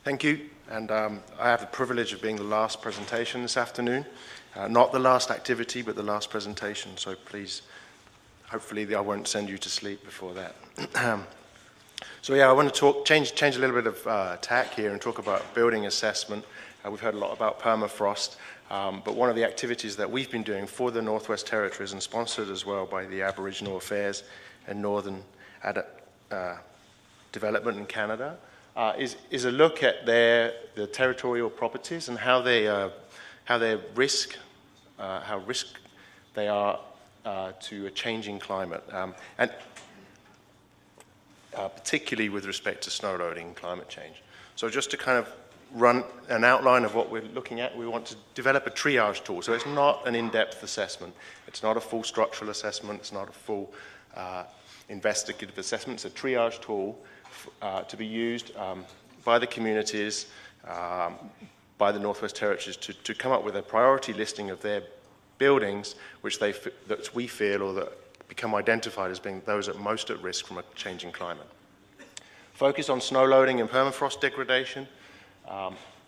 Thank you, and I have the privilege of being the last presentation this afternoon. Not the last activity, but the last presentation, so please, hopefully I won't send you to sleep before that. So yeah, I want to change a little bit of tack here and talk about building assessment. We've heard a lot about permafrost, but one of the activities that we've been doing for the Northwest Territories and sponsored as well by the Aboriginal Affairs and Northern Development in Canada is a look at the territorial properties and how risk they are to a changing climate, and particularly with respect to snow loading and climate change. So just to kind of run an outline of what we're looking at, we want to develop a triage tool. So it's not an in-depth assessment. It's not a full structural assessment. It's not a full investigative assessment. It's a triage tool to be used by the communities, by the Northwest Territories to come up with a priority listing of their buildings that we feel or that become identified as being those most at risk from a changing climate. Focus on snow loading and permafrost degradation.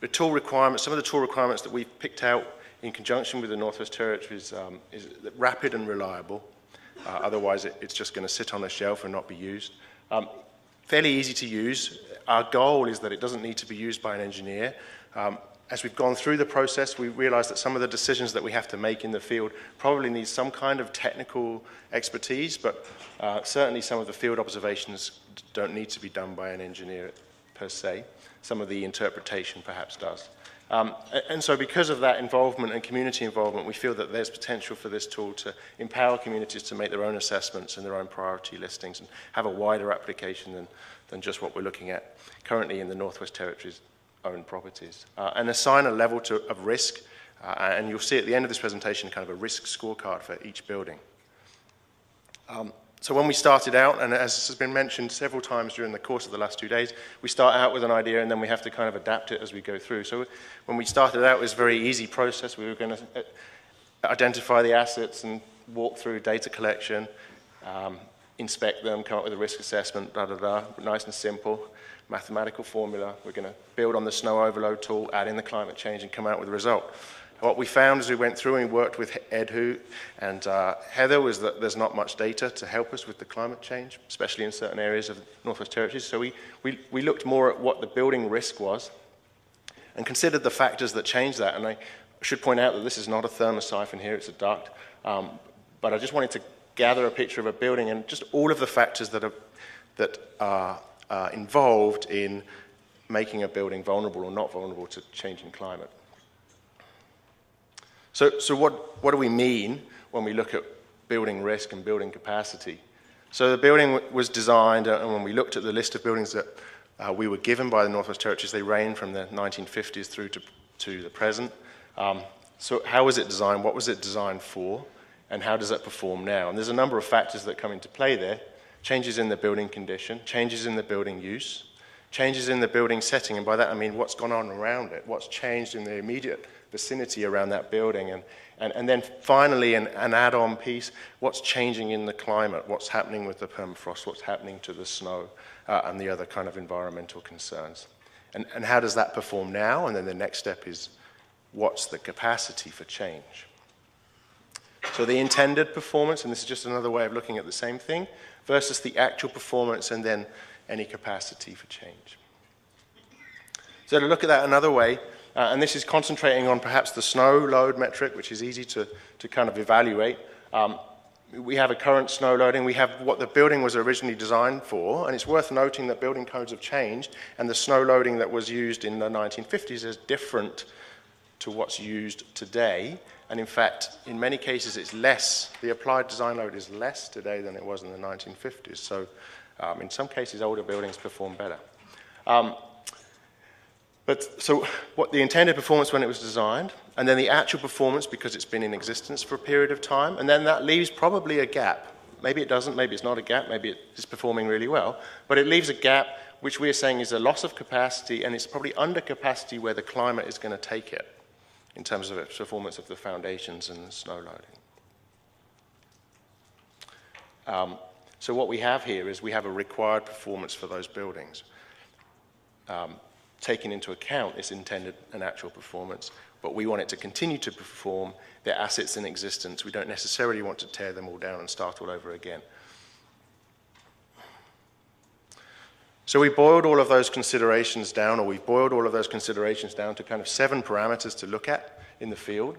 The tool requirements, some of the tool requirements that we've picked out in conjunction with the Northwest Territories is rapid and reliable. Otherwise, it's just going to sit on a shelf and not be used. Fairly easy to use. Our goal is that it doesn't need to be used by an engineer. As we've gone through the process, we realized that some of the decisions that we have to make in the field probably need some kind of technical expertise, but certainly some of the field observations don't need to be done by an engineer per se. Some of the interpretation perhaps does. And so because of that involvement and community involvement, we feel that there's potential for this tool to empower communities to make their own assessments and their own priority listings and have a wider application than just what we're looking at currently in the Northwest Territories' own properties. And assign a level of risk, and you'll see at the end of this presentation kind of a risk scorecard for each building. So when we started out, and as has been mentioned several times during the course of the last 2 days, we start out with an idea and then we have to kind of adapt it as we go through. So when we started out, it was a very easy process. We were going to identify the assets and walk through data collection, inspect them, come up with a risk assessment, nice and simple, mathematical formula. We're going to build on the snow overload tool, add in the climate change, and come out with a result. What we found as we went through and we worked with Edhu and Heather was that there's not much data to help us with the climate change, especially in certain areas of Northwest Territories. So we looked more at what the building risk was and considered the factors that changed that. And I should point out that this is not a thermosiphon here, it's a duct. But I just wanted to gather a picture of a building and just all of the factors that are involved in making a building vulnerable or not vulnerable to changing climate. So what do we mean when we look at building risk and building capacity? So the building was designed, and when we looked at the list of buildings that we were given by the Northwest Territories, they range from the 1950s through to the present. So how was it designed? What was it designed for? And how does it perform now? And there's a number of factors that come into play there. Changes in the building condition, changes in the building use, changes in the building setting, and by that I mean what's gone on around it, what's changed in the immediate vicinity around that building, and then finally an add-on piece, what's changing in the climate, what's happening with the permafrost, what's happening to the snow, and the other kind of environmental concerns. And how does that perform now? And then the next step is, what's the capacity for change? So the intended performance, and this is just another way of looking at the same thing, versus the actual performance and then any capacity for change. So to look at that another way, and this is concentrating on perhaps the snow load metric, which is easy to kind of evaluate. We have a current snow loading. We have what the building was originally designed for, and it's worth noting that building codes have changed, and the snow loading that was used in the 1950s is different to what's used today. And in fact, in many cases, it's less. The applied design load is less today than it was in the 1950s. So in some cases, older buildings perform better. So what the intended performance when it was designed, and then the actual performance because it's been in existence for a period of time, and then that leaves probably a gap. Maybe it doesn't, maybe it's not a gap, maybe it is performing really well, but it leaves a gap which we are saying is a loss of capacity, and it's probably under capacity where the climate is going to take it in terms of its performance of the foundations and the snow loading. So what we have here is we have a required performance for those buildings. taken into account its intended and actual performance, but we want it to continue to perform their assets in existence. We don't necessarily want to tear them all down and start all over again. So we boiled all of those considerations down, or we've boiled all of those considerations down to kind of 7 parameters to look at in the field.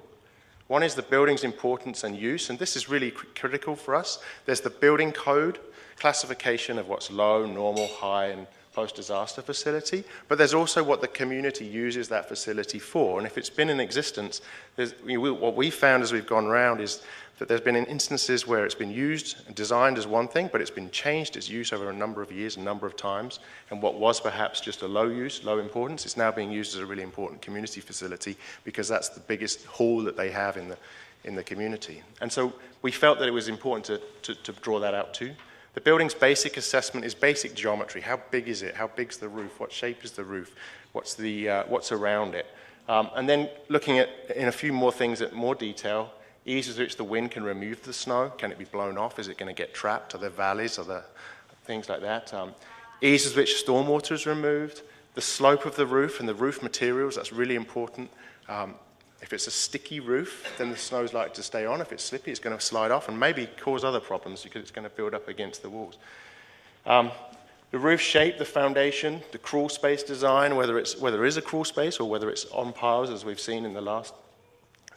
One is the building's importance and use, and this is really critical for us. There's the building code classification of what's low, normal, high, and post-disaster facility, but there's also what the community uses that facility for. And if it's been in existence, what we found as we've gone around is that there's been instances where it's been used and designed as one thing, but it's been changed its use over a number of years, a number of times, and what was perhaps just a low use, low importance, is now being used as a really important community facility because that's the biggest hall that they have in the community. And so we felt that it was important to draw that out too. The building's basic assessment is basic geometry. How big is it? How big's the roof? What shape is the roof? What's around it? And then looking at in a few more things at more detail, ease with which the wind can remove the snow. Can it be blown off? Is it going to get trapped? Are there valleys? Are there things like that? Ease with which stormwater is removed. The slope of the roof and the roof materials, that's really important. If it's a sticky roof, then the snow's likely to stay on. If it's slippy, it's going to slide off and maybe cause other problems because it's going to build up against the walls. The roof shape, the foundation, the crawl space design, whether there is a crawl space or whether it's on piles, as we've seen in the last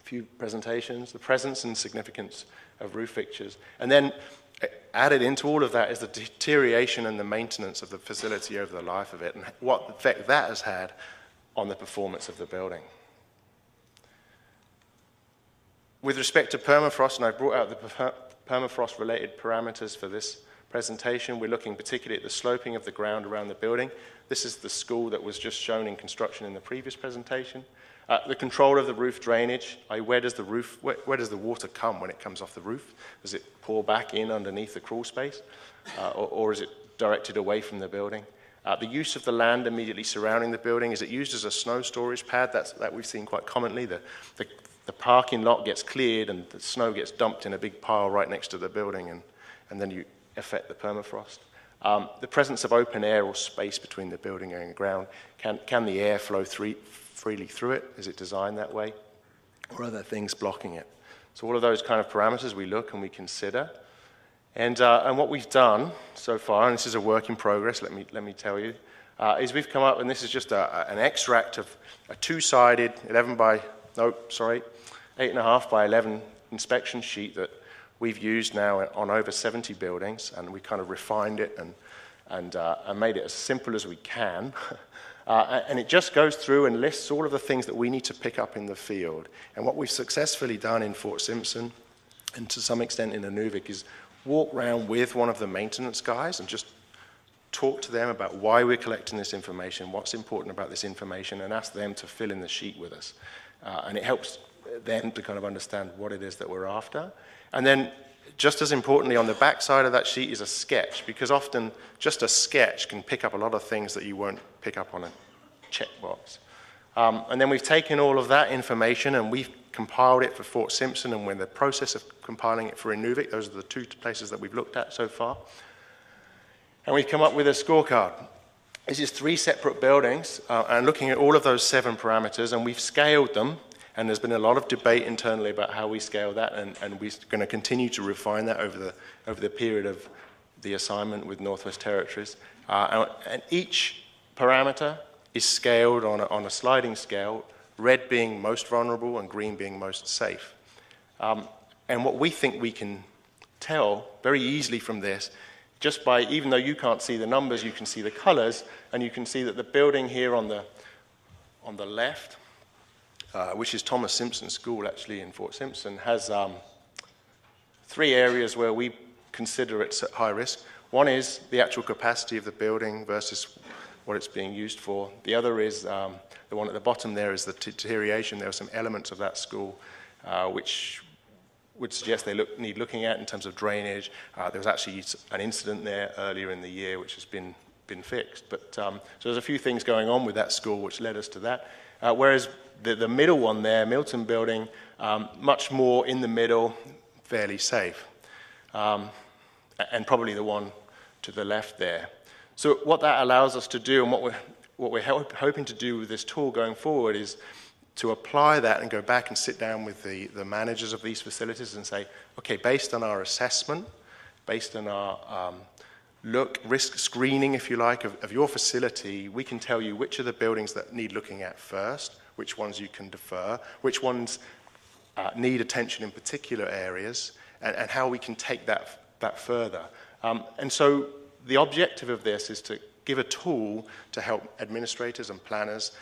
few presentations, the presence and significance of roof fixtures. And then added into all of that is the deterioration and the maintenance of the facility over the life of it and what effect that has had on the performance of the building. With respect to permafrost, and I brought out the permafrost-related parameters for this presentation, we're looking particularly at the sloping of the ground around the building. This is the school that was just shown in construction in the previous presentation. The control of the roof drainage, where does the water come when it comes off the roof? Does it pour back in underneath the crawl space, or is it directed away from the building? The use of the land immediately surrounding the building, is it used as a snow storage pad? That we've seen quite commonly. The parking lot gets cleared and the snow gets dumped in a big pile right next to the building, and then you affect the permafrost. The presence of open air or space between the building and the ground, can the air flow freely through it? Is it designed that way? Or are there things blocking it? So all of those kind of parameters we look and we consider. And what we've done so far, and this is a work in progress, let me tell you, is we've come up, and this is just an extract of a two-sided 8.5 by 11 inspection sheet that we've used now on over 70 buildings, and we kind of refined it and made it as simple as we can. And it just goes through and lists all of the things that we need to pick up in the field. And what we've successfully done in Fort Simpson, and to some extent in Inuvik, is walk around with one of the maintenance guys and just talk to them about why we're collecting this information, what's important about this information, and ask them to fill in the sheet with us. And it helps them to kind of understand what it is that we're after. And then, just as importantly, on the back side of that sheet is a sketch, because often just a sketch can pick up a lot of things that you won't pick up on a checkbox. And then we've taken all of that information and we've compiled it for Fort Simpson, and we're in the process of compiling it for Inuvik. Those are the 2 places that we've looked at so far. And we've come up with a scorecard. This is 3 separate buildings, and looking at all of those 7 parameters, and we've scaled them. And there's been a lot of debate internally about how we scale that, and we're going to continue to refine that over the period of the assignment with Northwest Territories. And each parameter is scaled on a sliding scale, red being most vulnerable and green being most safe. And what we think we can tell very easily from this, just by, even though you can't see the numbers, you can see the colors, and you can see that the building here on the left, which is Thomas Simpson School, actually, in Fort Simpson, has 3 areas where we consider it's at high risk. One is the actual capacity of the building versus what it's being used for. The other is, the one at the bottom there is the deterioration. There are some elements of that school which would suggest they need looking at in terms of drainage. There was actually an incident there earlier in the year which has been fixed. But so there's a few things going on with that school which led us to that. Whereas the middle one there, Milton Building, much more in the middle, fairly safe. And probably the one to the left there. So what that allows us to do, and what what we're hoping to do with this tool going forward is to apply that and go back and sit down with the managers of these facilities and say, okay, based on our assessment, based on our risk screening, if you like, of your facility, we can tell you which are the buildings that need looking at first, which ones you can defer, which ones need attention in particular areas, and how we can take that further. And so the objective of this is to give a tool to help administrators and planners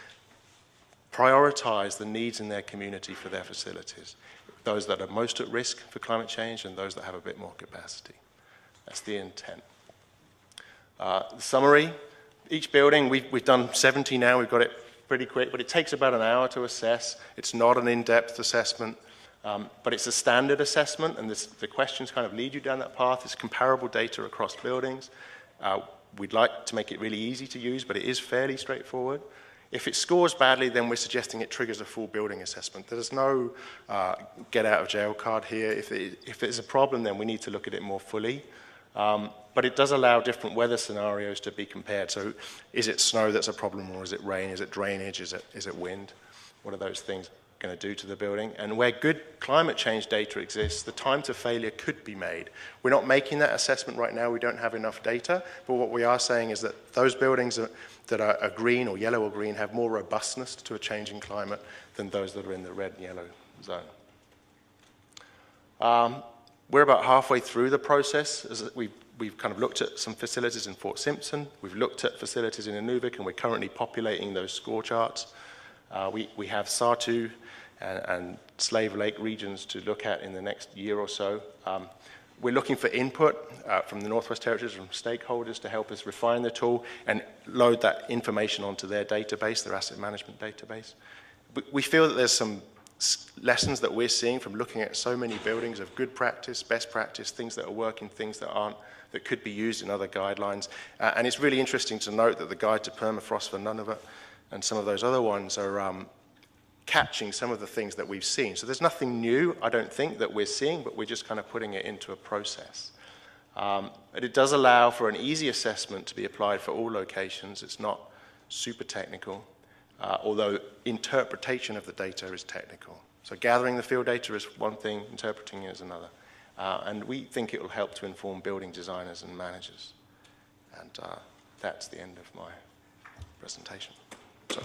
prioritize the needs in their community for their facilities, those that are most at risk for climate change and those that have a bit more capacity. That's the intent. The summary, each building, we've done 70 now, we've got it pretty quick, but it takes about an hour to assess. It's not an in-depth assessment, but it's a standard assessment, and the questions kind of lead you down that path. It's comparable data across buildings. We'd like to make it really easy to use, but it is fairly straightforward. If it scores badly, then we're suggesting it triggers a full building assessment. There's no get-out-of-jail card here. If there's a problem, then we need to look at it more fully. But it does allow different weather scenarios to be compared. So is it snow that's a problem, or is it rain? Is it drainage? Is it wind? What are those things going to do to the building? And where good climate change data exists, the time to failure could be made. We're not making that assessment right now. We don't have enough data. But what we are saying is that those buildings that are green or yellow or green have more robustness to a changing climate than those that are in the red and yellow zone. We're about halfway through the process. We've kind of looked at some facilities in Fort Simpson. We've looked at facilities in Inuvik, and we're currently populating those score charts. We have Sartu and Slave Lake regions to look at in the next year or so. We're looking for input from the Northwest Territories, from stakeholders, to help us refine the tool and load that information onto their database, their asset management database. We feel that there's some lessons that we're seeing from looking at so many buildings of good practice, best practice, things that are working, things that aren't, that could be used in other guidelines. And it's really interesting to note that the Guide to Permafrost for Nunavut and some of those other ones are catching some of the things that we've seen. So there's nothing new, I don't think, that we're seeing, but we're just kind of putting it into a process. But it does allow for an easy assessment to be applied for all locations. It's not super technical, although interpretation of the data is technical. So gathering the field data is one thing, interpreting it is another. And we think it will help to inform building designers and managers. And that's the end of my presentation. So.